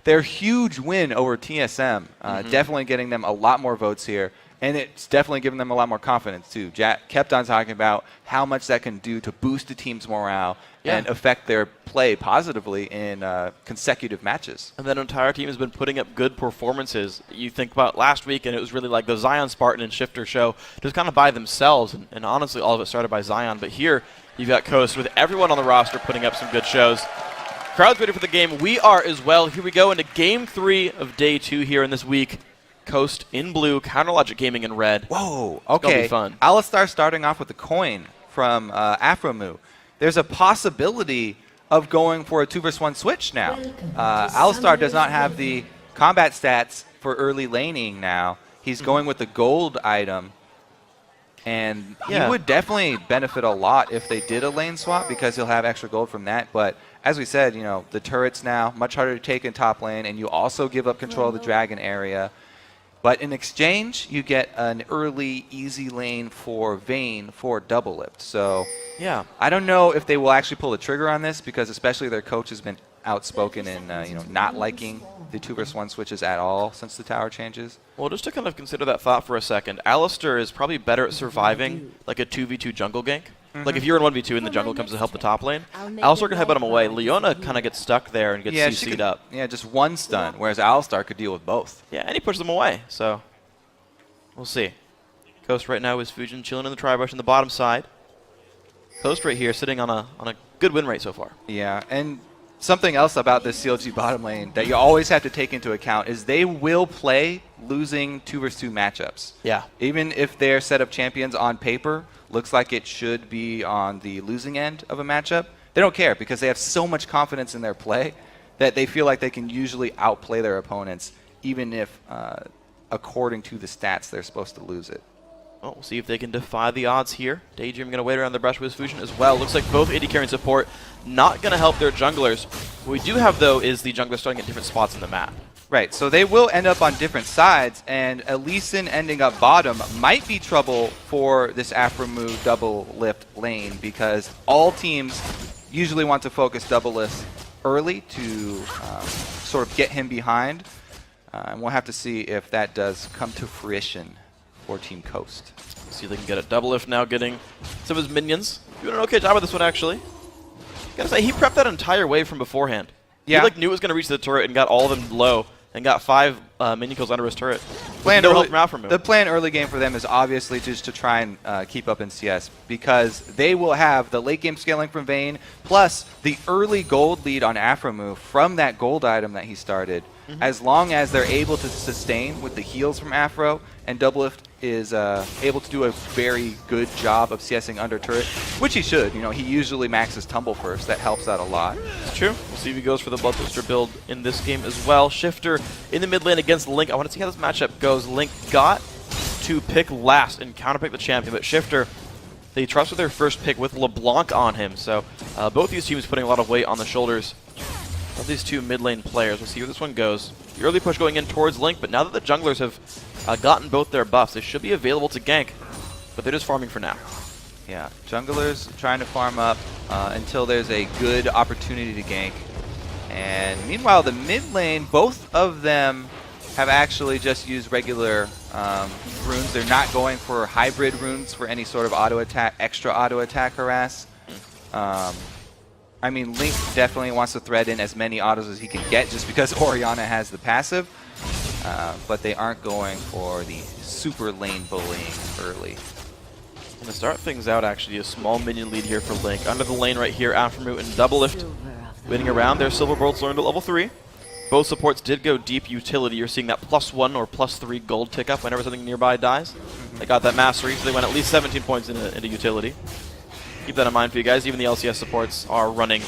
their huge win over TSM, definitely getting them a lot more votes here. And it's definitely giving them a lot more confidence, too. Jack kept on talking about how much that can do to boost the team's morale and affect their play positively in consecutive matches. And that entire team has been putting up good performances. You think about last week, and it was really like the Zion, Spartan, and Shifter show just kind of by themselves. And honestly, all of it started by Zion. But here, you've got Coast with everyone on the roster putting up some good shows. Crowd's ready for the game. We are as well. Here we go into Game 3 of Day 2 here in this week. Coast in blue, Counterlogic Gaming in red. Whoa, okay. It's gonna be fun. Alistar starting off with a coin from Afromu. There's a possibility of going for a 2-1 switch now. Alistar does not have the combat stats for early laning now. He's going with the gold item. And he would definitely benefit a lot if they did a lane swap because he'll have extra gold from that. But as we said, you know, the turrets now, much harder to take in top lane, and you also give up control of the dragon area. But in exchange, you get an early, easy lane for Vayne for double lift. So yeah, I don't know if they will actually pull the trigger on this because especially their coach has been outspoken in not liking the 2-1 switches at all since the tower changes. Well, just to kind of consider that thought for a second, Alistar is probably better at surviving like a 2v2 jungle gank. Like if you're in 1v2 and the jungle comes to help the top lane, Alistar can headbutt him away. Leona kind of gets stuck there and gets CC'd up. Yeah, just one stun, whereas Alistar could deal with both. Yeah, and he pushes them away, so we'll see. Coast right now is Fujin chilling in the tri-bush in the bottom side. Coast right here sitting on a good win rate so far. Yeah, and something else about this CLG bottom lane that you always have to take into account is they will play losing 2-2 matchups. Yeah. Even if their set of champions on paper looks like it should be on the losing end of a matchup, they don't care because they have so much confidence in their play that they feel like they can usually outplay their opponents even if, according to the stats, they're supposed to lose it. Well, we'll see if they can defy the odds here. Daydream going to wait around the brush with Fusion as well. Looks like both AD carry and support not going to help their junglers. What we do have, though, is the junglers starting at different spots in the map. Right, so they will end up on different sides, and Elysin ending up bottom might be trouble for this Afromu double lift lane because all teams usually want to focus double lift early to sort of get him behind. And we'll have to see if that does come to fruition for Team Coast. See if they can get a double lift now, getting some of his minions. Doing an okay job with this one, actually. Gotta say, he prepped that entire wave from beforehand. Yeah. He knew it was going to reach the turret and got all of them low and got 5 minion kills under his turret. The plan early game for them is obviously just to try and keep up in CS because they will have the late game scaling from Vayne plus the early gold lead on Afromu from that gold item that he started. As long as they're able to sustain with the heals from Afro and Doublelift is able to do a very good job of CSing under turret, which he should. You know, he usually maxes Tumble first. That helps out a lot. It's true. We'll see if he goes for the Bloodthirster build in this game as well. Shifter in the mid lane against Link. I want to see how this matchup goes. Link got to pick last and counterpick the champion, but Shifter, they trusted their first pick with LeBlanc on him. So both these teams putting a lot of weight on the shoulders of these two mid lane players. We'll see where this one goes. The early push going in towards Link, but now that the junglers have gotten both their buffs, they should be available to gank, but they're just farming for now. Yeah, junglers trying to farm up until there's a good opportunity to gank. And meanwhile, the mid lane, both of them have actually just used regular runes. They're not going for hybrid runes for any sort of auto attack, extra auto attack harass. I mean, Link definitely wants to thread in as many autos as he can get just because Orianna has the passive, but they aren't going for the super lane bullying early. And to start things out, actually, a small minion lead here for Link. Under the lane right here, Afromu and Doublelift waiting around. Their Silver Bolts learned at level 3. Both supports did go deep utility. You're seeing that +1 or +3 gold tick up whenever something nearby dies. They got that mastery, so they went at least 17 points into utility. Keep that in mind for you guys. Even the LCS supports are running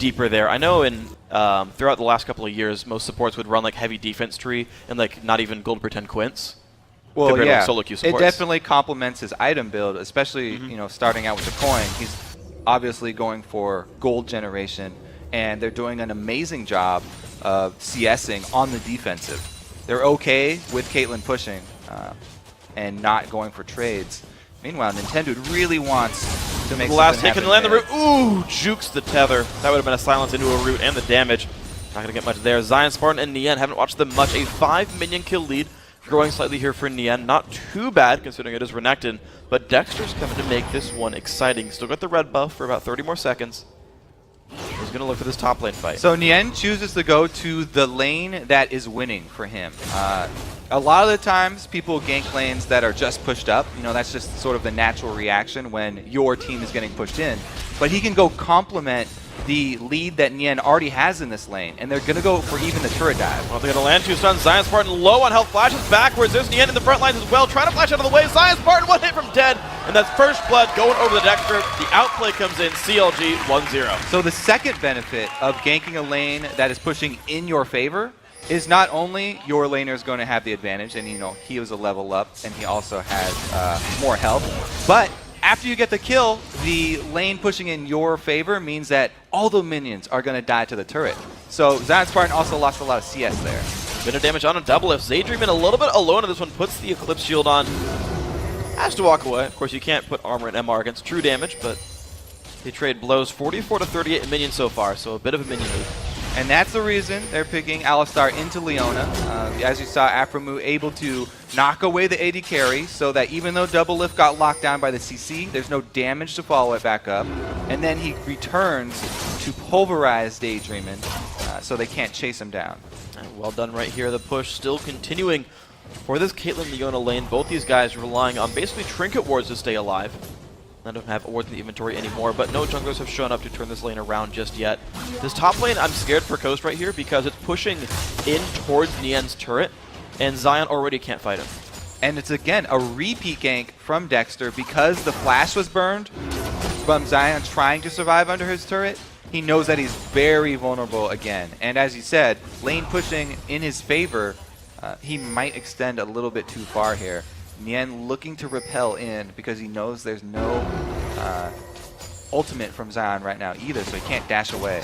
deeper there. I know in throughout the last couple of years, most supports would run like heavy defense tree and like not even gold per 10 quints. Well, yeah, to solo queue supports. It definitely complements his item build, especially you know, starting out with the coin. He's obviously going for gold generation, and they're doing an amazing job of CSing on the defensive. They're okay with Caitlyn pushing and not going for trades. Meanwhile, Nintendo really wants to make the last hit happen can land the there. root. Ooh, jukes the tether. That would have been a silence into a root and the damage. Not going to get much there. Zion, Spartan, and Nian haven't watched them much. A 5-minion kill lead, growing slightly here for Nian. Not too bad, considering it is Renekton. But Dexter's coming to make this one exciting. Still got the red buff for about 30 more seconds. He's going to look for this top lane fight. So Nian chooses to go to the lane that is winning for him. A lot of the times, people gank lanes that are just pushed up. You know, that's just sort of the natural reaction when your team is getting pushed in. But he can go complement the lead that Nian already has in this lane, and they're going to go for even the turret dive. Well, they're going to land 2 stuns. Zion Spartan low on health, flashes backwards. There's Nian in the front lines as well, trying to flash out of the way. Zion Spartan, 1 hit from dead, and that's first blood going over the Dexter. The outplay comes in, CLG 1-0. So the second benefit of ganking a lane that is pushing in your favor is not only your laner is going to have the advantage, and you know he was a level up, and he also has more health, but after you get the kill, the lane pushing in your favor means that all the minions are going to die to the turret. So Zion Spartan also lost a lot of CS there. Bit of damage on a double lift. Zaydream in a little bit alone in this one, puts the Eclipse Shield on. Has to walk away. Of course, you can't put armor and MR against true damage, but they trade blows 44 to 38 in minions so far, so a bit of a minion lead. And that's the reason they're picking Alistar into Leona. As you saw, Aframu able to knock away the AD carry so that even though Double Lift got locked down by the CC, there's no damage to follow it back up. And then he returns to pulverize Daydreamin' so they can't chase him down. And well done right here. The push still continuing for this Caitlyn Leona lane. Both these guys relying on basically trinket wards to stay alive. None of them have wards in the inventory anymore, but no junglers have shown up to turn this lane around just yet. This top lane, I'm scared for Coast right here because it's pushing in towards Nian's turret, and Zion already can't fight him. And it's, again, a repeat gank from Dexter because the flash was burned from Zion trying to survive under his turret. He knows that he's very vulnerable again. And as you said, lane pushing in his favor, he might extend a little bit too far here. Nian looking to repel in because he knows there's no ultimate from Zion right now either, so he can't dash away.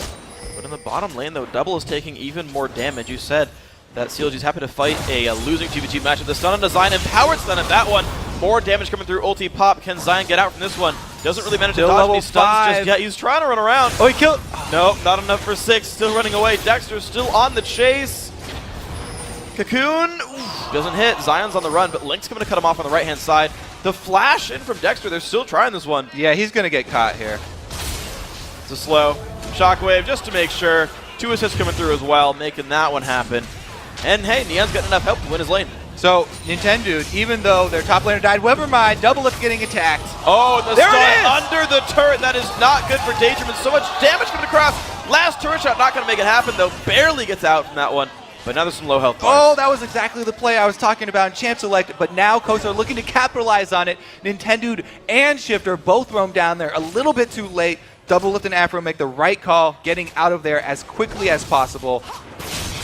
But in the bottom lane, though, Double is taking even more damage. You said that CLG's happy to fight a losing 2v2 matchup. The stun on Zion, empowered stun at that one. More damage coming through, ulti pop. Can Zion get out from this one? Doesn't really manage to dodge any stuns just yet. He's trying to run around. Oh, he killed. Nope, not enough for 6. Still running away. Dexter's still on the chase. Cocoon doesn't hit. Zion's on the run, but Link's coming to cut him off on the right-hand side. The flash in from Dexter. They're still trying this one. Yeah, he's going to get caught here. It's a slow shockwave just to make sure. 2 assists coming through as well, making that one happen. And hey, Nian's got enough help to win his lane. So, Nintendo, even though their top laner died, never mind, Double Lift getting attacked. Oh, the there stun under the turret. That is not good for Daydreamin'. So much damage coming across. Last turret shot, not going to make it happen, though. Barely gets out from that one. But now there's some low health bars. Oh, that was exactly the play I was talking about in Champ Select, but now Coast are looking to capitalize on it. Nintendo and Shifter both roam down there a little bit too late. Double Lift and Afro make the right call, getting out of there as quickly as possible.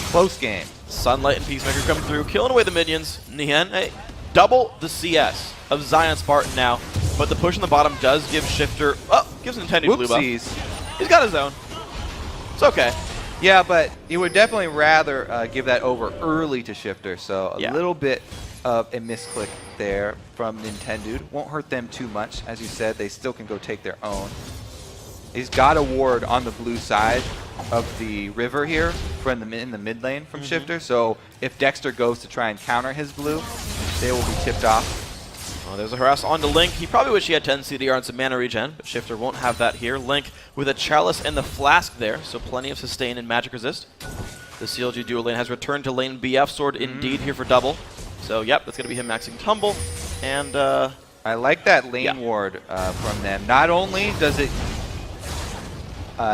Close game. Sunlight and Peacemaker coming through, killing away the minions. Nian, hey, double the CS of Zion Spartan now, but the push on the bottom does give Shifter, gives Nintendo blue buff. He's got his own. It's okay. Yeah, but he would definitely rather give that over early to Shifter, so a little bit of a misclick there from Nintendo. Won't hurt them too much. As you said, they still can go take their own. He's got a ward on the blue side of the river here in the mid lane from Shifter, so if Dexter goes to try and counter his blue, they will be tipped off. Oh, there's a harass onto Link. He probably wish he had 10 CDR and some mana regen, but Shifter won't have that here. Link with a Chalice and the Flask there, so plenty of sustain and magic resist. The CLG duo lane has returned to lane BF Sword indeed here for double. So, yep, that's going to be him maxing Tumble. And, I like that lane ward from them. Not only does it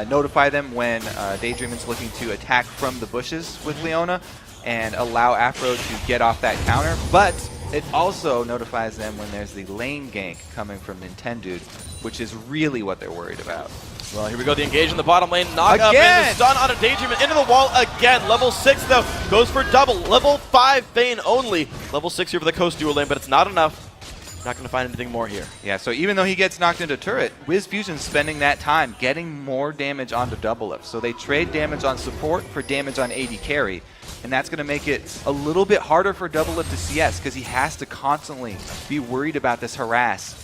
notify them when Daydreamin's looking to attack from the bushes with Leona and allow Afro to get off that counter, but it also notifies them when there's the lane gank coming from Nintendo, which is really what they're worried about. Well, here we go, the engage in the bottom lane. Knock up and the stun on a Daydreamin' into the wall again. Level 6, though, goes for double. Level 5 Vayne only. Level 6 here for the Coast duo lane, but it's not enough. Not going to find anything more here. Yeah, so even though he gets knocked into turret, Wiz Fusion's spending that time getting more damage onto Double Lift. So they trade damage on support for damage on AD carry. And that's going to make it a little bit harder for Double Lift to CS because he has to constantly be worried about this harass.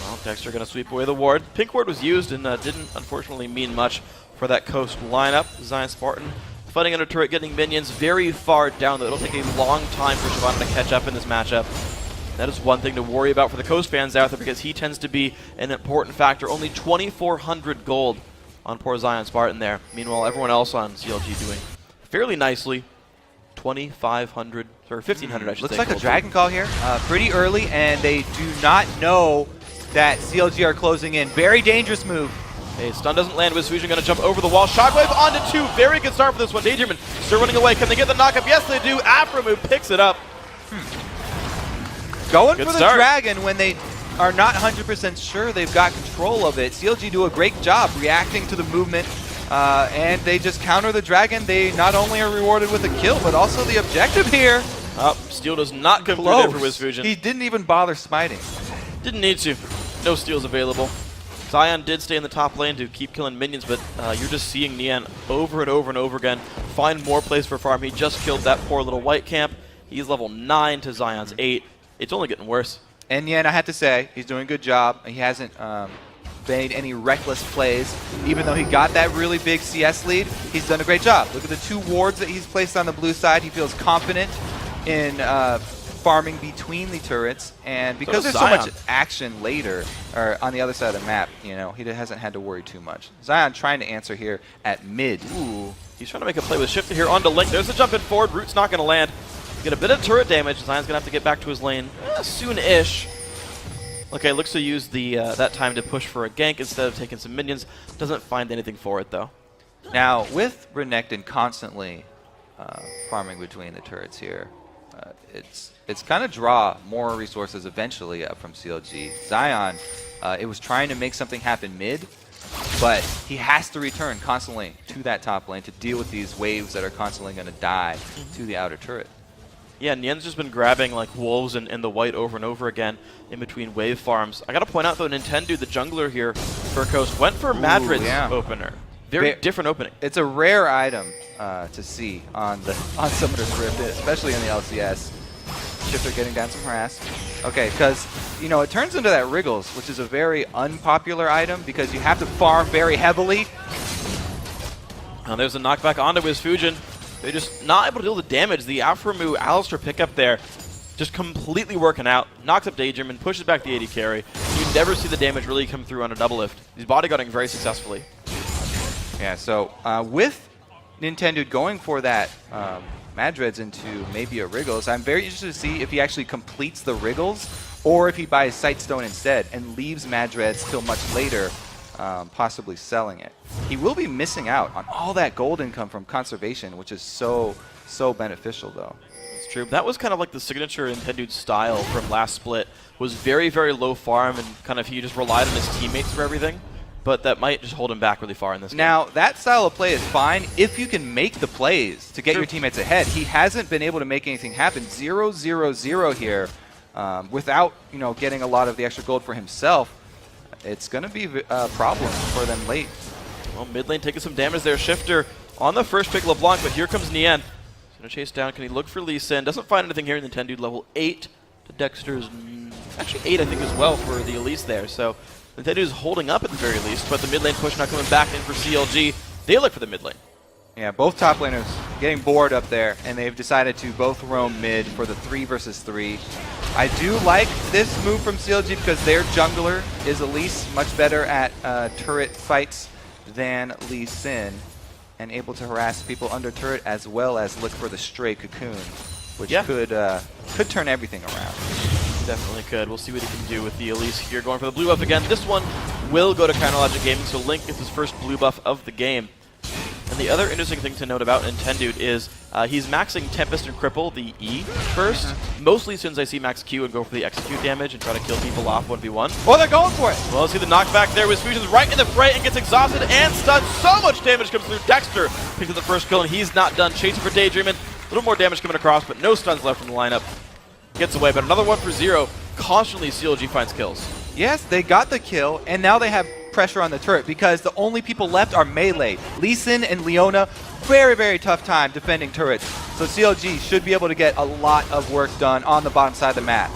Well, Dexter going to sweep away the ward. Pink ward was used and didn't unfortunately mean much for that Coast lineup. Zion Spartan fighting under turret, getting minions very far down, though it'll take a long time for Shyvana to catch up in this matchup. That is one thing to worry about for the Coast fans out there, because he tends to be an important factor. Only 2,400 gold on poor Zion Spartan there. Meanwhile, everyone else on CLG doing fairly nicely. 2,500, or 1,500 I should say. Looks like a Dragon Call here, pretty early, and they do not know that CLG are closing in. Very dangerous move. Hey, stun doesn't land. Wizfusion going to jump over the wall. Shockwave onto 2. Very good start for this one. Daydreamin still running away. Can they get the knockup? Yes, they do. Afromu picks it up. Going Good for the start. Dragon when they are not 100% sure they've got control of it. CLG do a great job reacting to the movement, and they just counter the Dragon. They not only are rewarded with a kill, but also the objective here. Steel does not come through there for Wizfusion. He didn't even bother smiting. Didn't need to. No steals available. Zion did stay in the top lane to keep killing minions, but you're just seeing Nian over and over and over again find more plays for farm. He just killed that poor little white camp. He's level 9 to Zion's 8. It's only getting worse. And Nian, I have to say, he's doing a good job. He hasn't made any reckless plays. Even though he got that really big CS lead, he's done a great job. Look at the 2 wards that he's placed on the blue side. He feels confident in farming between the turrets, and because there's so much action later, or on the other side of the map, you know, he hasn't had to worry too much. Zion trying to answer here at mid. Ooh, he's trying to make a play with Shifter here onto Link. There's a jump in forward. Root's not going to land. Get a bit of turret damage. Zion's going to have to get back to his lane soon-ish. Okay, looks to use the that time to push for a gank instead of taking some minions. Doesn't find anything for it, though. Now, with Renekton constantly farming between the turrets here, it's kind of draw more resources eventually up from CLG. Zion, it was trying to make something happen mid, but he has to return constantly to that top lane to deal with these waves that are constantly going to die to the outer turret. Yeah, Nian's just been grabbing like wolves and the white over and over again in between wave farms. I gotta point out though, Nintendo, the jungler here for Coast, went for Madrid's opener. Very different opening. It's a rare item to see on Summoner's Rift, especially in the LCS. Shifter getting down some harass. Okay, because you know it turns into that Wriggles, which is a very unpopular item because you have to farm very heavily. Now there's a knockback onto Wizfusion. They're just not able to deal the damage. The Afromu Alistar pickup there just completely working out. Knocks up Daydream and pushes back the AD carry. You never see the damage really come through on a double lift. He's bodyguarding very successfully. Yeah, so with Nintendo going for that Madreds into maybe a Wriggles, I'm very interested to see if he actually completes the Wriggles or if he buys Sightstone instead and leaves Madreds till much later, possibly selling it. He will be missing out on all that gold income from conservation, which is so beneficial though. That's true. That was kind of like the signature Nintendo style from last split. Was very, very low farm and kind of he just relied on his teammates for everything. But that might just hold him back really far in this game. Now, that style of play is fine if you can make the plays to get your teammates ahead. He hasn't been able to make anything happen. 0-0-0 here without, you know, getting a lot of the extra gold for himself. It's going to be a problem for them late. Well, mid lane taking some damage there. Shifter on the first pick LeBlanc, but here comes Nian. He's going to chase down. Can he look for Lee Sin? Doesn't find anything here in the Nintendo. Level 8 to Dexter's, actually 8 I think as well for the Elise there. So Nintendo is holding up at the very least, but the mid lane push not coming back in for CLG. They look for the mid lane. Yeah, both top laners getting bored up there, and they've decided to both roam mid for the 3 versus 3. I do like this move from CLG because their jungler is Elise, much better at turret fights than Lee Sin, and able to harass people under turret as well as look for the stray cocoon, which could turn everything around. Definitely could. We'll see what he can do with the Elise here. Going for the blue buff again. This one will go to Counterlogic Gaming, so Link gets his first blue buff of the game. And the other interesting thing to note about Nintendo is he's maxing Tempest and Cripple, the E, first. Mostly as soon as I see max Q and go for the execute damage and try to kill people off 1v1. Oh, they're going for it! Well, let's see the knockback there. Wizfusion's right in the fray and gets exhausted and stunned. So much damage comes through. Dexter picks up the first kill, and he's not done. Chasing for Daydreamin'. A little more damage coming across, but no stuns left from the lineup. Gets away, but another one for 0. Constantly CLG finds kills. Yes, they got the kill, and now they have pressure on the turret because the only people left are melee. Lee Sin and Leona, very, very tough time defending turrets. So CLG should be able to get a lot of work done on the bottom side of the map.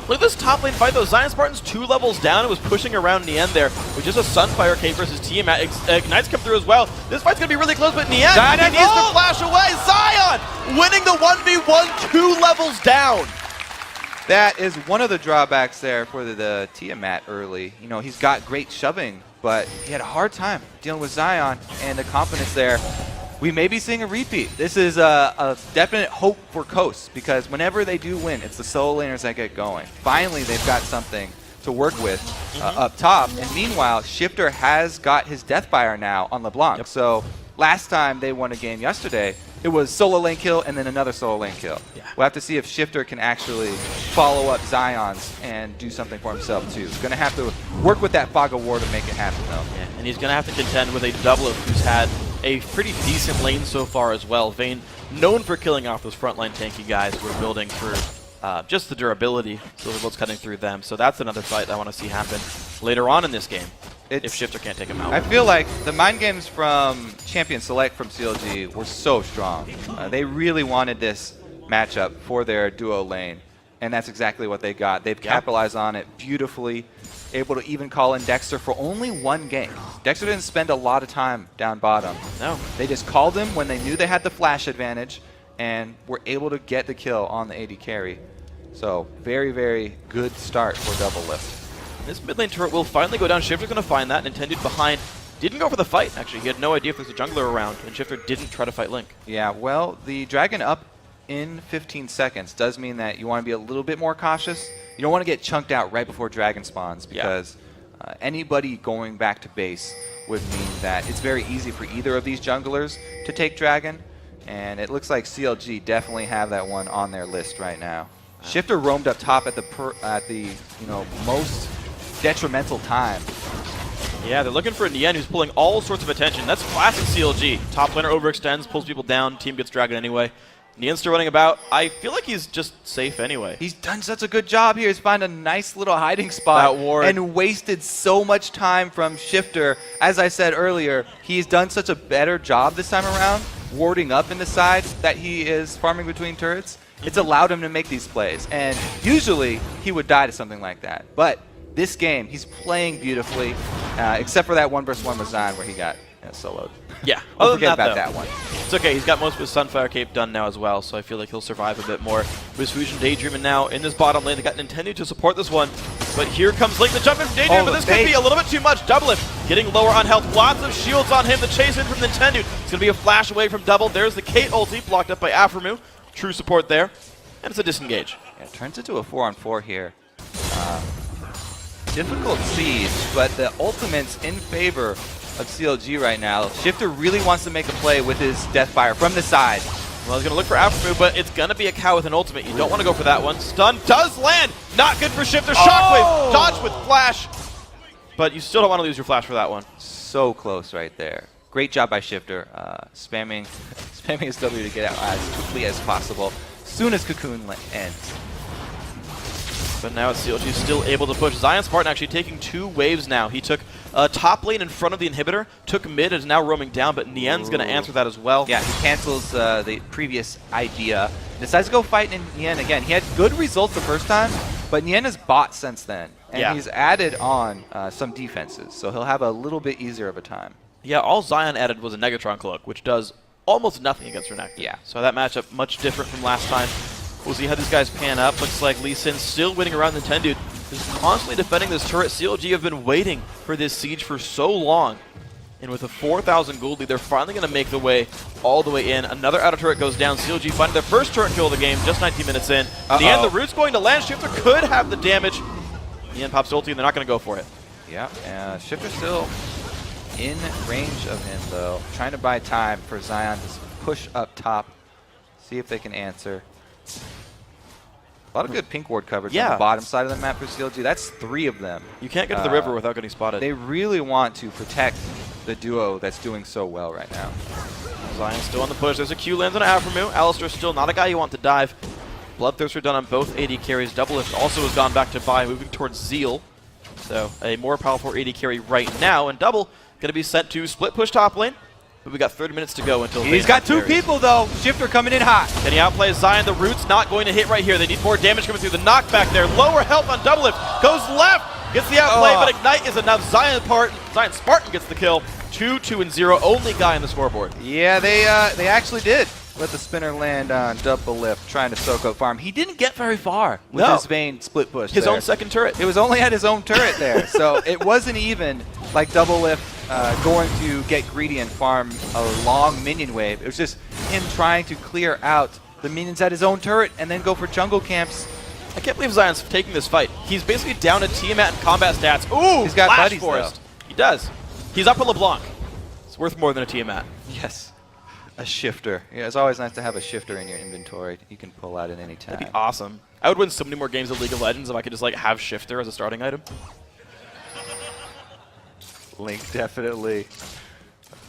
Look at this top lane fight though. Zion Spartan's 2 levels down and was pushing around Nien there with just a Sunfire Cape versus Tiamat. Ignites come through as well. This fight's going to be really close, but Nien, he needs to flash away. Zion winning the 1v1, 2 levels down. That is one of the drawbacks there for the Tiamat early. You know, he's got great shoving, but he had a hard time dealing with Zion, and the confidence there. We may be seeing a repeat. This is a definite hope for Coast, because whenever they do win, it's the solo laners that get going. Finally, they've got something to work with up top. And meanwhile, Shifter has got his Deathfire now on LeBlanc. So last time they won a game yesterday, it was solo lane kill and then another solo lane kill. We'll have to see if Shifter can actually follow up Zion's and do something for himself too. He's going to have to work with that Fog of War to make it happen though. Yeah, and he's going to have to contend with a Doublelift who's had a pretty decent lane so far as well. Vayne, known for killing off those frontline tanky guys, we're building through just the durability. Silverbolt's cutting through them. So that's another fight I want to see happen later on in this game. If Shifter can't take him out. I feel like the mind games from Champion Select from CLG were so strong. They really wanted this matchup for their duo lane, and that's exactly what they got. They've capitalized on it beautifully, able to even call in Dexter for only 1 game. Dexter didn't spend a lot of time down bottom. No. They just called him when they knew they had the flash advantage and were able to get the kill on the AD carry. So very, very good start for Doublelift. This mid lane turret will finally go down. Shifter's going to find that and intended behind. Didn't go for the fight, actually. He had no idea if there's a jungler around, and Shifter didn't try to fight Link. Yeah, well, the Dragon up in 15 seconds does mean that you want to be a little bit more cautious. You don't want to get chunked out right before Dragon spawns, because anybody going back to base would mean that it's very easy for either of these junglers to take Dragon, and it looks like CLG definitely have that one on their list right now. Shifter roamed up top at the most detrimental time. Yeah, they're looking for a Nien who's pulling all sorts of attention. That's classic CLG. Top laner overextends, pulls people down, team gets Dragon anyway. Nien's still running about. I feel like he's just safe anyway. He's done such a good job here. He's found a nice little hiding spot and wasted so much time from Shifter. As I said earlier, he's done such a better job this time around, warding up in the side that he is farming between turrets. It's allowed him to make these plays. And usually, he would die to something like that. But this game, he's playing beautifully, except for that 1v1 with Zion where he got soloed. Yeah, Don't forget about that one. It's okay, he's got most of his Sunfire Cape done now as well, so I feel like he'll survive a bit more. With Fusion Daydreaming now in this bottom lane, they got Nintendo to support this one. But here comes Link, the jump in from Daydream, but this could be a little bit too much. Doublelift getting lower on health, lots of shields on him. The chase in from Nintendo. It's going to be a flash away from Double. There's the Kate ulti, blocked up by Aframu. True support there. And it's a disengage. Yeah, it turns into a 4-on-4 here. Difficult siege, but the ultimate's in favor of CLG right now. Shifter really wants to make a play with his Deathfire from the side. Well, he's going to look for Aframu, but it's going to be a cow with an ultimate. You don't want to go for that one. Stun does land. Not good for Shifter. Shockwave. Dodge with flash. But you still don't want to lose your flash for that one. So close right there. Great job by Shifter. Spamming his W to get out as quickly as possible. Soon as Cocoon ends. But now CLG still able to push. Zion Spartan actually taking 2 waves now. He took top lane in front of the inhibitor, took mid, is now roaming down, but Nien's going to answer that as well. Yeah, he cancels the previous idea. Decides to go fight in Nien again. He had good results the first time, but Nien has bought since then. And he's added on some defenses, so he'll have a little bit easier of a time. Yeah, all Zion added was a Negatron Cloak, which does almost nothing against Renekton. Yeah. So that matchup much different from last time. We'll see how these guys pan up. Looks like Lee Sin still winning around Nintendo. Just constantly defending this turret. CLG have been waiting for this siege for so long. And with a 4,000 gold lead, they're finally going to make the way all the way in. Another outer turret goes down. CLG finding their first turret kill of the game, just 19 minutes in. In the end, the root's going to land. Shifter could have the damage. Nien pops ulti, and they're not going to go for it. Yeah, Shifter still in range of him, though. Trying to buy time for Zion to push up top. See if they can answer. A lot of good pink ward coverage on the bottom side of the map for CLG. That's 3 of them. You can't get to the river without getting spotted. They really want to protect the duo that's doing so well right now. Zion still on the push. There's a Q lands on Aframu. Alistair's still not a guy you want to dive. Bloodthirster done on both AD carries. Doublelift also has gone back to buy, moving towards Zeal. So a more powerful AD carry right now. And Double going to be sent to split push top lane. but we got 30 minutes to go until He's got two people, though. Shifter coming in hot. Can he outplay Zion? The root's not going to hit right here. They need more damage coming through. The knockback there. Lower health on double lift. Goes left. Gets the outplay, but Ignite is enough. Zion Spartan gets the kill. 2-2-0. Only guy on the scoreboard. Yeah, they actually did let the spinner land on double lift, trying to soak up farm. He didn't get very far with his Vayne split push. His own second turret. It was only at his own turret there, so it wasn't even like double lift going to get greedy and farm a long minion wave. It was just him trying to clear out the minions at his own turret and then go for jungle camps. I can't believe Zion's taking this fight. He's basically down to Tiamat and combat stats. Ooh, he's got Flash buddies, Forest. though. He does. He's up for LeBlanc. It's worth more than a Tiamat. Yes. A shifter. Yeah, it's always nice to have a shifter in your inventory. You can pull out at any time. That'd be awesome. I would win so many more games of League of Legends if I could just like have shifter as a starting item. Link definitely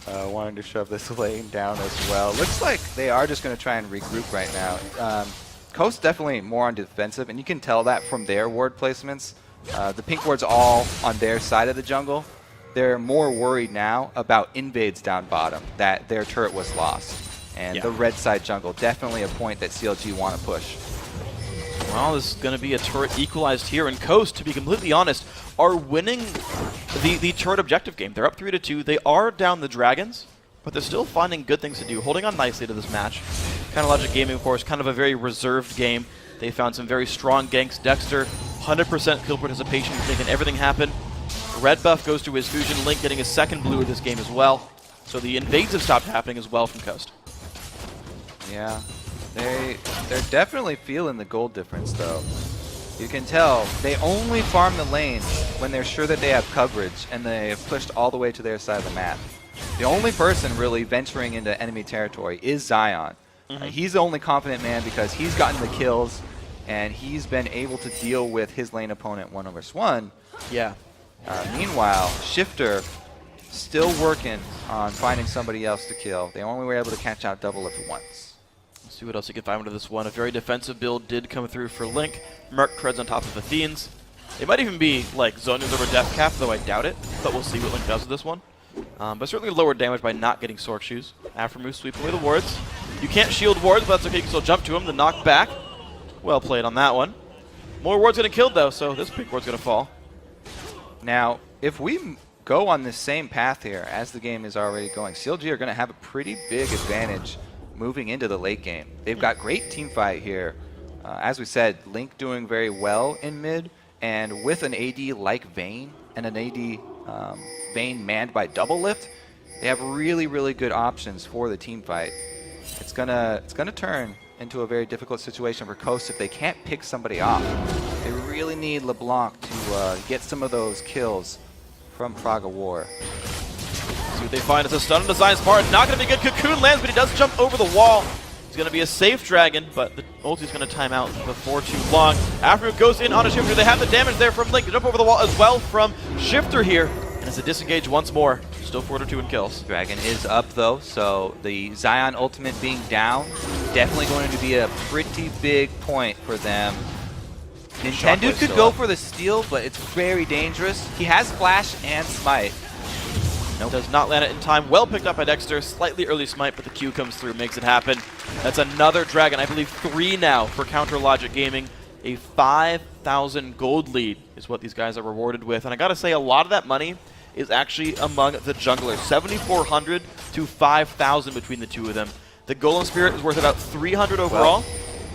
wanting to shove this lane down as well. Looks like they are just going to try and regroup right now. Coast definitely more on defensive, and you can tell that from their ward placements. The pink ward's all on their side of the jungle. They're more worried now about invades down bottom, that their turret was lost. And the red side jungle, definitely a point that CLG want to push. Well, this is going to be a turret equalized here, and Coast, to be completely honest, are winning the turret objective game. They're up 3-2. They are down the dragons, but they're still finding good things to do, holding on nicely to this match. Kind of Logic Gaming, of course, kind of a very reserved game. They found some very strong ganks. Dexter, 100% kill participation, making everything happen. Red buff goes to his fusion. Link getting his second blue of this game as well. So the invades have stopped happening as well from Coast. Yeah, they're definitely feeling the gold difference, though. You can tell they only farm the lanes when they're sure that they have coverage and they have pushed all the way to their side of the map. The only person really venturing into enemy territory is Zion. He's the only confident man because he's gotten the kills and he's been able to deal with his lane opponent 1v1. Yeah. Meanwhile, Shifter still working on finding somebody else to kill. They only were able to catch out double lift once. Let's see what else he can find with this one. A very defensive build did come through for Link. Merc treads on top of Athenes. They might even be like zoning over death cap, though I doubt it. But we'll see what Link does with this one. But certainly lower damage by not getting Sork Shoes. Aframu sweeping away the wards. You can't shield wards, but that's okay. You can still jump to him. The knock back. Well played on that one. More wards getting killed, though, so this pink ward's going to fall. Now, if we go on this same path here as the game is already going, CLG are going to have a pretty big advantage moving into the late game. They've got great team fight here. As we said, Link doing very well in mid, and with an AD like Vayne and an AD Vayne manned by double lift, they have really, really good options for the team fight. It's gonna turn into a very difficult situation for Coast if they can't pick somebody off. They really need LeBlanc to get some of those kills from Praga War. See what they find. It's a stun on Design Spartan. Not going to be good. Cocoon lands, but he does jump over the wall. He's going to be a safe dragon, but the ulti's going to time out before too long. After goes in on a Shifter, they have the damage there from Link. Jump over the wall as well from Shifter here. And it's a disengage once more. Still 4-2 in kills. Dragon is up though, so the Zion ultimate being down, definitely going to be a pretty big point for them. Nintendo could go for the steal, but it's very dangerous. He has Flash and Smite. Nope. Does not land it in time. Well picked up by Dexter. Slightly early Smite, but the Q comes through, makes it happen. That's another Dragon. I believe 3 now for Counter Logic Gaming. A 5,000 gold lead is what these guys are rewarded with. And I gotta say, a lot of that money is actually among the junglers. 7,400 to 5,000 between the two of them. The Golem Spirit is worth about 300 overall. Well,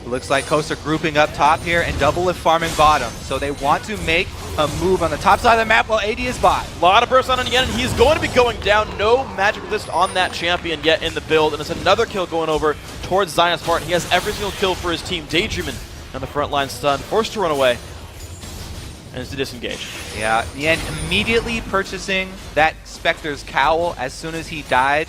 looks like Coast are grouping up top here and double lift farming bottom. So they want to make a move on the top side of the map while AD is bot. A lot of burst on him again, and he's going to be going down. No magic resist on that champion yet in the build, and it's another kill going over towards Zion Spartan. He has every single kill for his team. Daydreamin' on the front line stun, forced to run away, and it's to disengage. Yeah, and immediately purchasing that Spectre's cowl as soon as he died,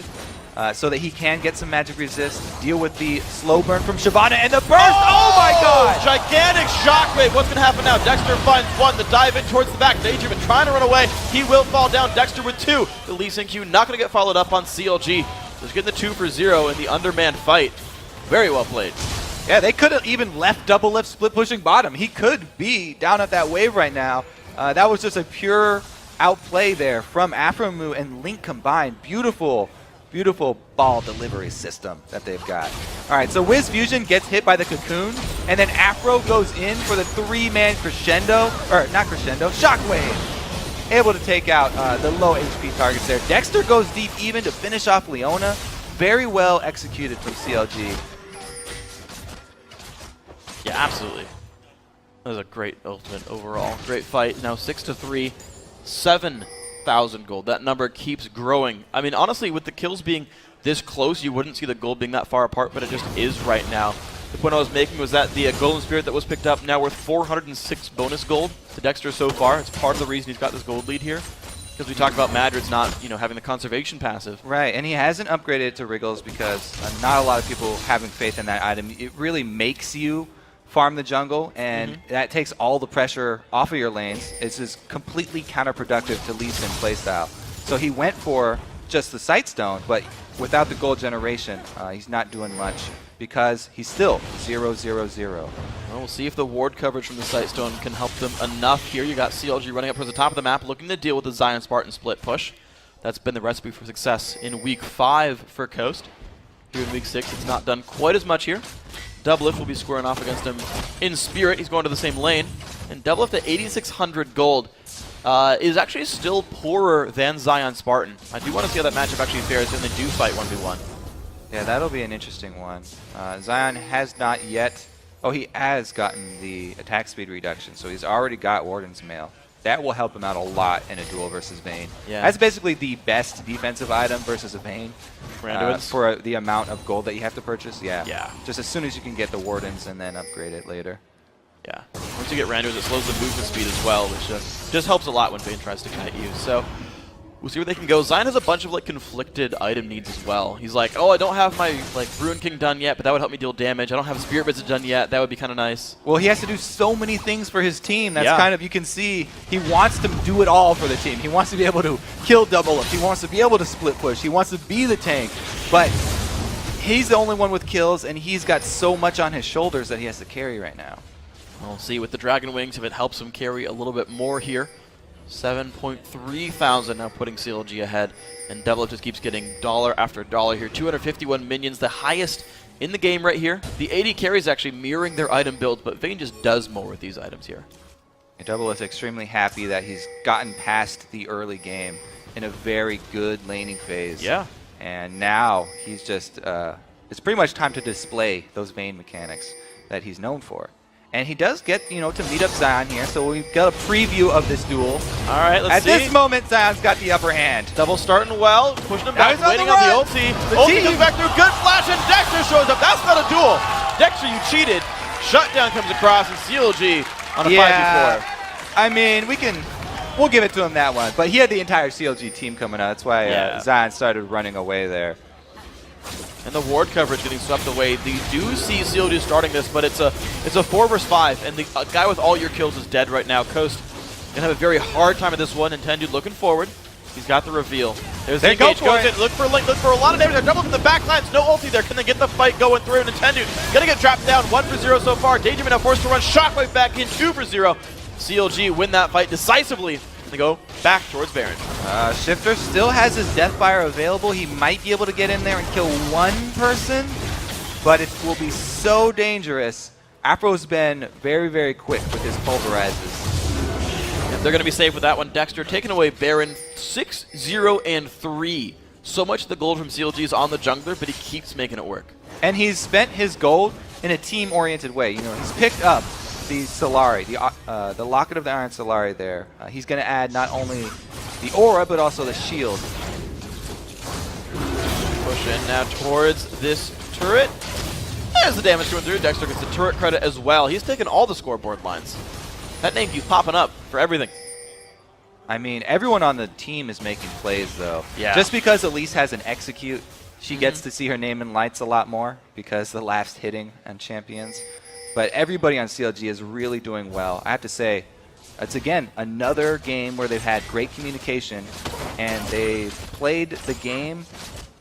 so that he can get some magic resist, deal with the slow burn from Shyvana, and the burst! Oh my god! Gigantic shockwave. What's going to happen now? Dexter finds one. The dive in towards the back. Daydreamin' trying to run away. He will fall down. Dexter with 2. The Lee Sin Q not going to get followed up on CLG. Just getting the 2 for 0 in the undermanned fight. Very well played. Yeah, they could have even left double lift split pushing bottom. He could be down at that wave right now. That was just a pure outplay there from Aframu and Link combined. Beautiful beautiful ball delivery system that they've got. All right, so Wiz Fusion gets hit by the Cocoon, and then Afro goes in for the 3-man crescendo, or not crescendo, Shockwave. Able to take out the low HP targets there. Dexter goes deep even to finish off Leona. Very well executed from CLG. Yeah, absolutely. That was a great ultimate overall. Great fight. Now 6-3, 7,000 gold. That number keeps growing. I mean, honestly, with the kills being this close, you wouldn't see the gold being that far apart, but it just is right now. The point I was making was that the Golem Spirit that was picked up now worth 406 bonus gold to Dexter so far. It's part of the reason he's got this gold lead here. Because we talked about Madrid's not, having the conservation passive. Right, and he hasn't upgraded it to Wriggles because not a lot of people having faith in that item. It really makes you farm the jungle, and that takes all the pressure off of your lanes. It's just completely counterproductive to Lee Sin playstyle. So he went for just the Sight Stone, but without the gold generation, he's not doing much because he's still 0-0-0. Well, we'll see if the ward coverage from the Sight Stone can help them enough here. You got CLG running up towards the top of the map, looking to deal with the Zion Spartan split push. That's been the recipe for success in Week 5 for Coast. Here in Week 6, it's not done quite as much here. Doublelift will be squaring off against him in spirit. He's going to the same lane. And Doublelift at 8,600 gold is actually still poorer than Zion Spartan. I do want to see how that matchup actually fares when they do fight 1v1. Yeah, that'll be an interesting one. Zion has not yet... Oh, he has gotten the attack speed reduction, so he's already got Warden's Mail. That will help him out a lot in a duel versus Vayne. Yeah. That's basically the best defensive item versus a Vayne. For the amount of gold that you have to purchase. Yeah. Just as soon as you can get the Wardens and then upgrade it later. Yeah. Once you get Randuin's, it slows the movement speed as well, which just helps a lot when Vayne tries to kite you. So we'll see where they can go. Zion has a bunch of conflicted item needs as well. He's like, oh, I don't have my Ruin King done yet, but that would help me deal damage. I don't have Spirit Visit done yet. That would be kind of nice. Well, he has to do so many things for his team. That's kind of, you can see, he wants to do it all for the team. He wants to be able to kill Doublelift. He wants to be able to split push. He wants to be the tank. But he's the only one with kills, and he's got so much on his shoulders that he has to carry right now. We'll see with the Dragon Wings if it helps him carry a little bit more here. 7.3 thousand now putting CLG ahead, and Doublelift just keeps getting dollar after dollar here. 251 minions, the highest in the game right here. The AD carries actually mirroring their item builds, but Vayne just does more with these items here. Doublelift extremely happy that he's gotten past the early game in a very good laning phase. Yeah. And now he's just, it's pretty much time to display those Vayne mechanics that he's known for. And he does get, to meet up Zion here, so we've got a preview of this duel. All right, let's see. At this moment, Zion's got the upper hand. Double starting well, pushing him back, waiting on the ulti. The ulti comes back through, good flash, and Dexter shows up. That's not a duel. Dexter, you cheated. Shutdown comes across, and CLG on a 5v4. I mean, we'll give it to him that one. But he had the entire CLG team coming out. That's why Zion started running away there. And the ward coverage getting swept away. They do see CLG starting this, but it's a 4 versus 5, and the guy with all your kills is dead right now. Coast gonna have a very hard time at this one. Intendude looking forward. He's got the reveal. There's the engage. Goes in. Look for a lot of damage there. Double from the backlines. No ulti there. Can they get the fight going through? Intendude gonna get trapped down. 1 for 0 so far. Daydream now forced to run. Shockwave back in. 2 for 0. CLG win that fight decisively. They go back towards Baron. Shifter still has his Deathfire available. He might be able to get in there and kill one person, but it will be so dangerous. Afro's been very, very quick with his pulverizes. And they're going to be safe with that one. Dexter taking away Baron 6-0-3. So much of the gold from CLG is on the jungler, but he keeps making it work. And he's spent his gold in a team-oriented way. He's picked up the Solari, the Locket of the Iron Solari there. He's going to add not only the aura, but also the shield. Push in now towards this turret. There's the damage going through. Dexter gets the turret credit as well. He's taken all the scoreboard lines. That name keeps popping up for everything. I mean, everyone on the team is making plays, though. Yeah. Just because Elise has an execute, she gets to see her name in lights a lot more because the last hitting on champions. But everybody on CLG is really doing well. I have to say, it's again another game where they've had great communication and they've played the game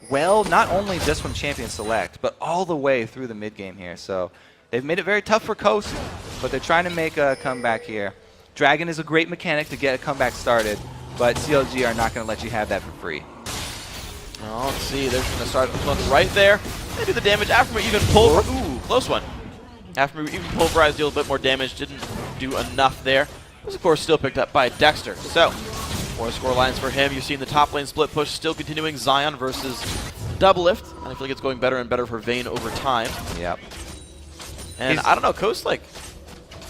well, not only just from Champion Select, but all the way through the mid game here. So they've made it very tough for Coast, but they're trying to make a comeback here. Dragon is a great mechanic to get a comeback started, but CLG are not going to let you have that for free. Oh, let's see. They're going to start looking right there. They do the damage. Aftermu even pulverized. Ooh, close one. Aftermu even pulverized, deal a bit more damage. Didn't do enough there. It was, of course, still picked up by Dexter. So, 4 score lines for him. You've seen the top lane split push still continuing. Zion versus Doublelift. And I feel like it's going better and better for Vayne over time. Yep. And I don't know, Coast, like,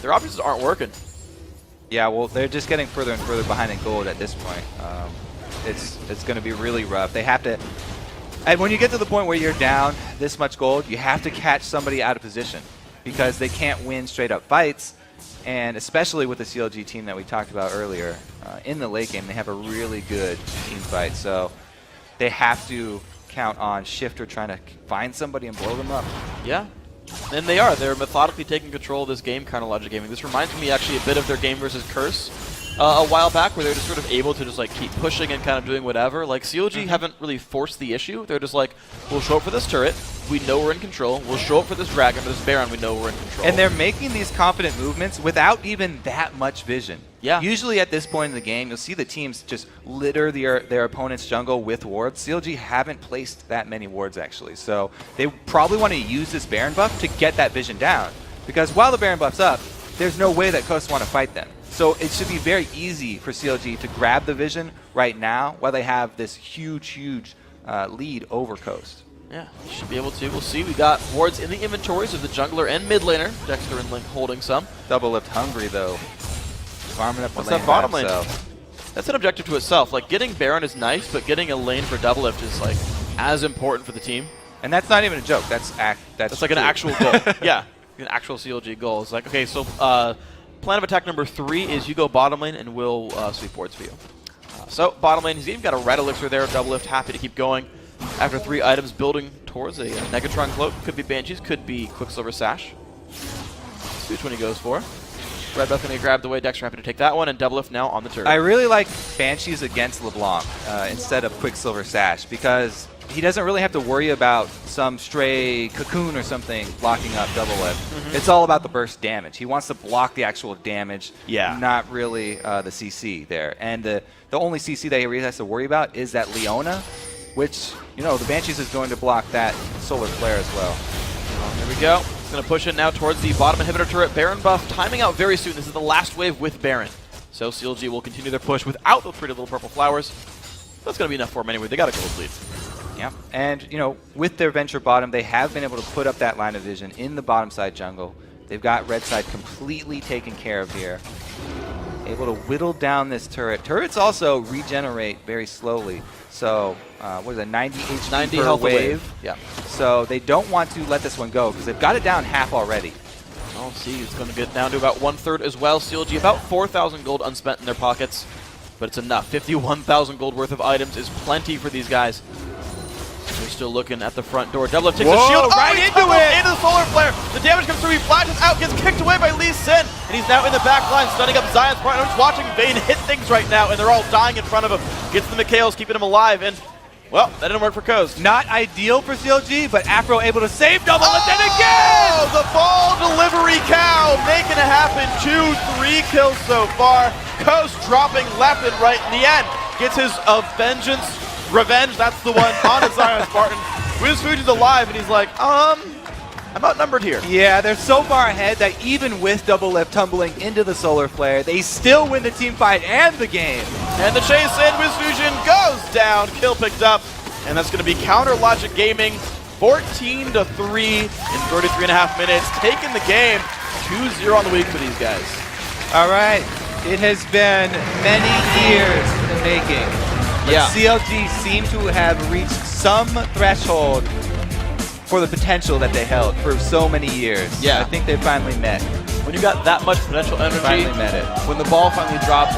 their options aren't working. Yeah, well, they're just getting further and further behind in gold at this point. It's going to be really rough. They have to, and when you get to the point where you're down this much gold, you have to catch somebody out of position because they can't win straight up fights. And especially with the CLG team that we talked about earlier, in the late game, they have a really good team fight. So they have to count on Shifter trying to find somebody and blow them up. Yeah. And they are. They're methodically taking control of this game, kind of Logic Gaming. This reminds me actually a bit of their game versus Curse a while back, where they're just sort of able to just like keep pushing and kind of doing whatever. Like CLG haven't really forced the issue. They're just like, we'll show up for this turret. We know we're in control. We'll show up for this dragon, for this Baron. We know we're in control. And they're making these confident movements without even that much vision. Yeah. Usually at this point in the game, you'll see the teams just litter their opponent's jungle with wards. CLG haven't placed that many wards, actually. So they probably want to use this Baron buff to get that vision down. Because while the Baron buff's up, there's no way that Coast want to fight them. So it should be very easy for CLG to grab the vision right now while they have this huge lead over Coast. Yeah, should be able to. We'll see. We got wards in the inventories of the jungler and mid laner. Dexter and Link holding some. Doublelift hungry, though. Farming up the What's lane that bottom by lane? himself. That's an objective to itself. Like, getting Baron is nice, but getting a lane for Doublelift is, like, as important for the team. And that's not even a joke. That's like an actual goal. Yeah, an actual CLG goal. It's like, okay, so plan of attack number 3 is you go bottom lane and we'll sweep wards for you. So, bottom lane, he's even got a red elixir there. Doublelift happy to keep going. After 3 items, building towards a Negatron cloak. Could be Banshees, could be Quicksilver Sash. Let's see which one he goes for. Red buff going to grab the way. Dexter happy to take that one, and Doublelift now on the turret. I really like Banshees against LeBlanc instead of Quicksilver Sash because he doesn't really have to worry about some stray cocoon or something blocking up Doublelift. It's all about the burst damage. He wants to block the actual damage, not really the CC there. And the only CC that he really has to worry about is that Leona, which, you know, the Banshees is going to block that solar flare as well. There we go. He's going to push it now towards the bottom inhibitor turret. Baron buff timing out very soon. This is the last wave with Baron. So CLG will continue their push without the pretty little purple flowers. That's going to be enough for them anyway. They got a gold lead. Yeah, and, you know, with their venture bottom, they have been able to put up that line of vision in the bottom side jungle. They've got red side completely taken care of here. Able to whittle down this turret. Turrets also regenerate very slowly. So, what is it, 90 HP 90 per health wave? Yeah. So they don't want to let this one go because they've got it down half already. Oh, see, it's going to get down to about 1/3 as well. CLG about 4,000 gold unspent in their pockets, but it's enough. 51,000 gold worth of items is plenty for these guys. They're still looking at the front door. Doublelift takes a shield right into it! Into the solar flare. The damage comes through. He flashes out, gets kicked away by Lee Sin, and he's now in the back line, stunning up Zion's partner. I'm just watching Vayne hit things right now, and they're all dying in front of him. Gets the Mikhails, keeping him alive, and well, that didn't work for Coast. Not ideal for CLG, but Afro able to save Doublelift and again! Oh, the ball delivery cow making it happen. 2-3 kills so far. Coast dropping left and right in the end. Gets his revenge, that's the one, on a Zion Spartan. WizFuji's alive, and he's like, I'm outnumbered here. Yeah, they're so far ahead that even with Doublelift tumbling into the solar flare, they still win the team fight and the game. And the chase in, WizFusion goes down, kill picked up, and that's going to be counter Logic Gaming, 14-3 in 33.5 minutes, taking the game, 2-0 on the week for these guys. All right, it has been many years in the making. But CLG seemed to have reached some threshold for the potential that they held for so many years. Yeah. I think they finally met. When you got that much potential energy, Finally met it. when the ball finally drops,